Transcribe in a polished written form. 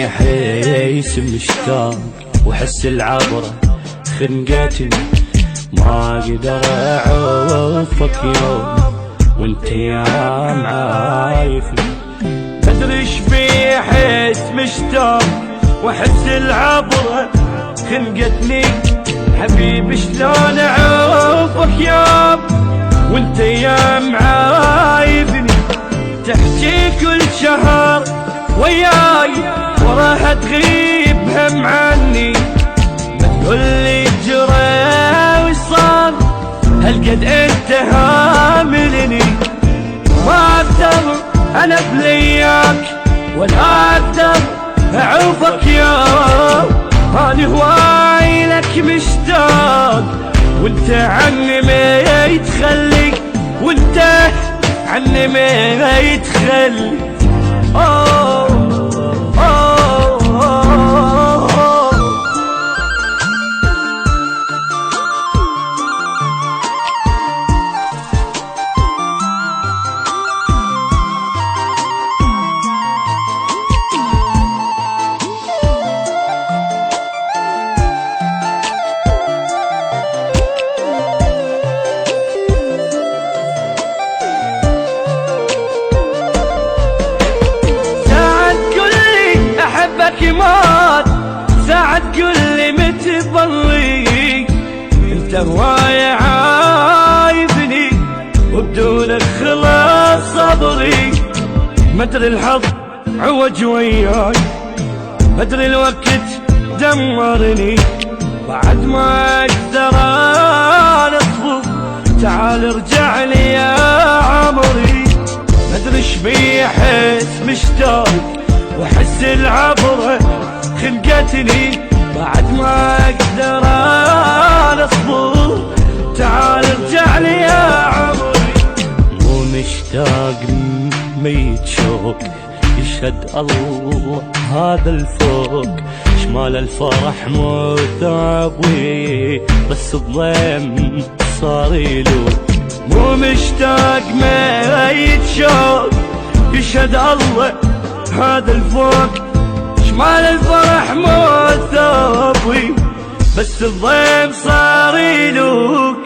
حيس مشتاق وحس العبرة خنقتني، ما اقدر اعوفك يوم وانت يا معايفني. مدري ايش في حيس مشتاق واحس العبرة خنقتني، حبيبي شلون اعوفك يوم وانت يا معايفني. تحكي كل شهر وياي وراها تغيب هم عني، بتقولي جرى وصار هالقد انت هاملني. ما اقدر انا بلياك ولا اقدر اعوفك يوم، انا هواي لك مشتاق وانت عني ما يتخلي، وانت عني ما يتخلي. ساعة تقولي متبلي انت هواي عايبني وبدونك خلاص صبري. مدري الحظ عوج وياي، مدري الوقت دمرني، بعد ما اقدر انا اصبر تعال ارجع لي يا عمري. مدري ايش بي احس مشتاق واحس العبرة خنقتني، بعد ما اقدر انا اصبر تعال ارجع لي يا عمري. مو مشتاق ميت شوق يشهد الله هذا الفوق، شمال الفرح مو ثابوي بس الضيم صار يلوق. مو مشتاق ميت شوق يشهد الله هذا الفوق، شمال الفرح مو ثابوي بس الضيم صار يلوق.